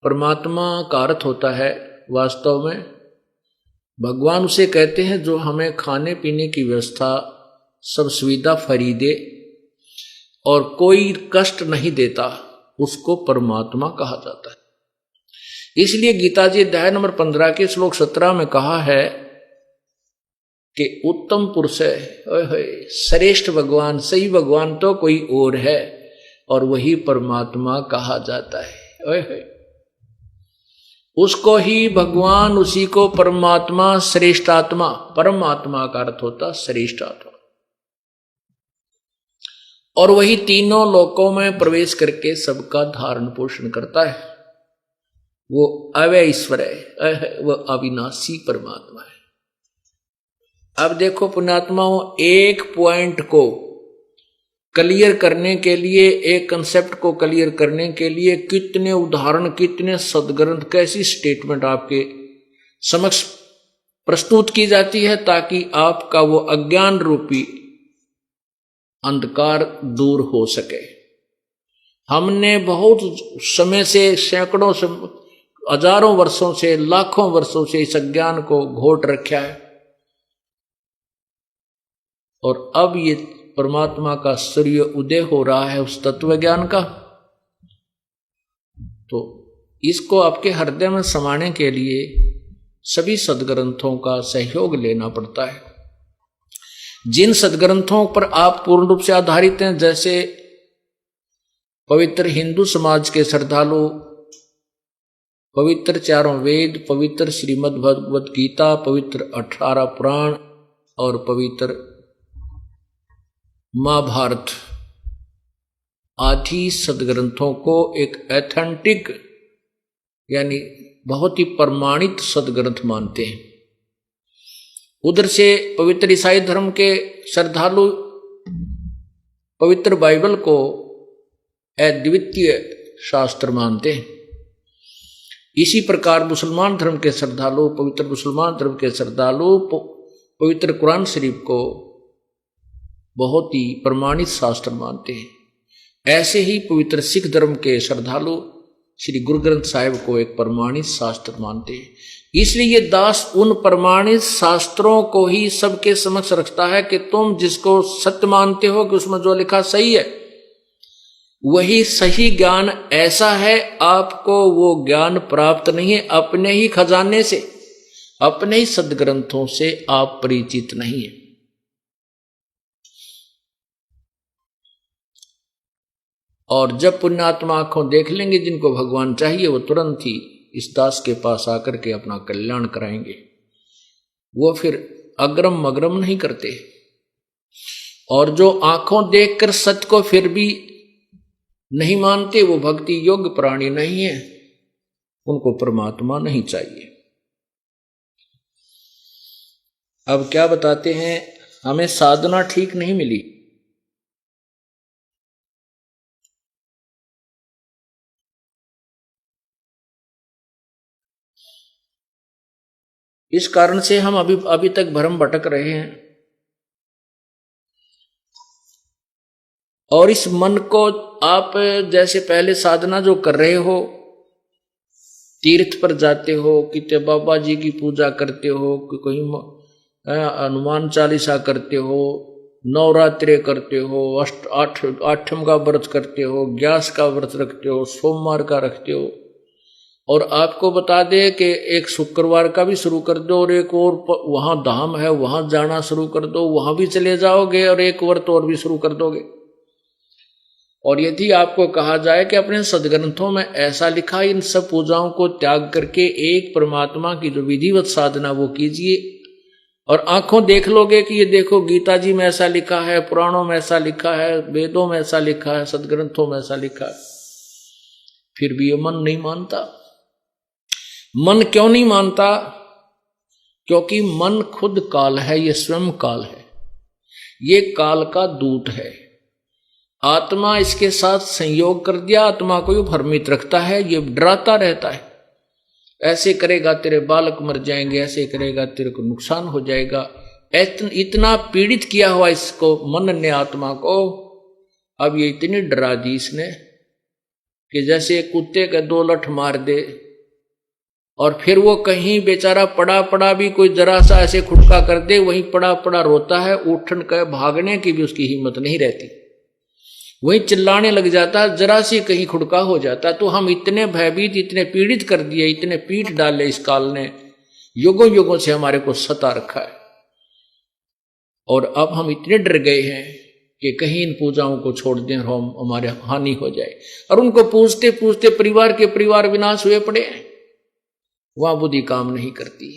परमात्मा का अर्थ होता है वास्तव में भगवान उसे कहते हैं जो हमें खाने पीने की व्यवस्था सब सुविधा फ्री दे और कोई कष्ट नहीं देता, उसको परमात्मा कहा जाता है। इसलिए गीता जी अध्याय नंबर 15 के श्लोक 17 में कहा है कि उत्तम पुरुष है, श्रेष्ठ भगवान, सही भगवान तो कोई और है और वही परमात्मा कहा जाता है। उसको ही भगवान, उसी को परमात्मा, श्रेष्ठ आत्मा, परमात्मा का अर्थ होता श्रेष्ठ आत्मा, और वही तीनों लोकों में प्रवेश करके सबका धारण पोषण करता है। वो अव्यय ईश्वर है, वो अविनाशी परमात्मा है। अब देखो पुण्यात्माओं, एक पॉइंट को क्लियर करने के लिए, एक कंसेप्ट को क्लियर करने के लिए कितने उदाहरण, कितने सदग्रंथ, कैसी स्टेटमेंट आपके समक्ष प्रस्तुत की जाती है ताकि आपका वो अज्ञान रूपी अंधकार दूर हो सके। हमने बहुत समय से, सैकड़ों से, हजारों वर्षों से, लाखों वर्षों से इस अज्ञान को घोट रखा है और अब ये परमात्मा का सूर्य उदय हो रहा है उस तत्व ज्ञान का। तो इसको आपके हृदय में समाने के लिए सभी सदग्रंथों का सहयोग लेना पड़ता है। जिन सदग्रंथों पर आप पूर्ण रूप से आधारित हैं, जैसे पवित्र हिंदू समाज के श्रद्धालु पवित्र चारों वेद, पवित्र श्रीमद् भगवत गीता, पवित्र 18 पुराण और पवित्र महाभारत आदि सदग्रंथों को एक एथेंटिक यानी बहुत ही प्रमाणित सदग्रंथ मानते हैं। उधर से पवित्र ईसाई धर्म के श्रद्धालु पवित्र बाइबल को अद्वितीय शास्त्र मानते हैं। इसी प्रकार मुसलमान धर्म के श्रद्धालु, पवित्र मुसलमान धर्म के श्रद्धालु पवित्र कुरान शरीफ को बहुत ही प्रमाणित शास्त्र मानते हैं। ऐसे ही पवित्र सिख धर्म के श्रद्धालु श्री गुरु ग्रंथ साहिब को एक प्रमाणित शास्त्र मानते हैं। इसलिए ये दास उन प्रमाणित शास्त्रों को ही सबके समक्ष रखता है कि तुम जिसको सत्य मानते हो कि उसमें जो लिखा सही है, वही सही ज्ञान ऐसा है, आपको वो ज्ञान प्राप्त नहीं है अपने ही खजाने से, अपने ही सदग्रंथों से आप परिचित नहीं है। और जब पुण्यात्मा आंखों देख लेंगे जिनको भगवान चाहिए, वो तुरंत ही इस दास के पास आकर के अपना कल्याण कराएंगे। वो फिर अग्रम मग्रम नहीं करते। और जो आंखों देखकर सत्य को फिर भी नहीं मानते, वो भक्ति योग्य प्राणी नहीं है, उनको परमात्मा नहीं चाहिए। अब क्या बताते हैं, हमें साधना ठीक नहीं मिली। इस कारण से हम अभी तक भ्रम भटक रहे हैं। और इस मन को आप जैसे पहले साधना जो कर रहे हो, तीर्थ पर जाते हो, कितने बाबा जी की पूजा करते हो, कोई हनुमान चालीसा करते हो, नवरात्रे करते हो, आठम का व्रत करते हो, ग्यास का व्रत रखते हो, सोमवार का रखते हो, और आपको बता दे कि एक शुक्रवार का भी शुरू कर दो और एक और वहां धाम है वहां जाना शुरू कर दो, वहां भी चले जाओगे और एक व्रत और भी शुरू कर दोगे। और यदि आपको कहा जाए कि अपने सदग्रंथों में ऐसा लिखा, इन सब पूजाओं को त्याग करके एक परमात्मा की जो विधिवत साधना वो कीजिए, और आंखों देख लोगे कि ये देखो गीता जी में ऐसा लिखा है, पुराणों में ऐसा लिखा है, वेदों में ऐसा लिखा है, सदग्रंथों में ऐसा लिखा है, फिर भी ये मन नहीं मानता। मन क्यों नहीं मानता? क्योंकि मन खुद काल है, ये स्वयं काल है, ये काल का दूत है। आत्मा इसके साथ संयोग कर दिया, आत्मा को ये भ्रमित रखता है, ये डराता रहता है, ऐसे करेगा तेरे बालक मर जाएंगे, ऐसे करेगा तेरे को नुकसान हो जाएगा। इतना पीड़ित किया हुआ इसको मन ने, आत्मा को, अब ये इतनी डरा दी इसने कि जैसे कुत्ते के 2 लठ मार दे और फिर वो कहीं बेचारा पड़ा पड़ा भी कोई जरा सा ऐसे खुटका कर दे, वहीं पड़ा पड़ा रोता है, उठन के भागने की भी उसकी हिम्मत नहीं रहती, वहीं चिल्लाने लग जाता, जरा सी कहीं खुटका हो जाता। तो हम इतने भयभीत, इतने पीड़ित कर दिए, इतने पीट डाले इस काल ने, युगों युगों से हमारे को सता रखा है। और अब हम इतने डर गए हैं कि कहीं इन पूजाओं को छोड़ दें और हम हमारे हानि हो जाए। और उनको पूछते पूछते परिवार के परिवार विनाश हुए पड़े हैं, वहां बुद्धि काम नहीं करती।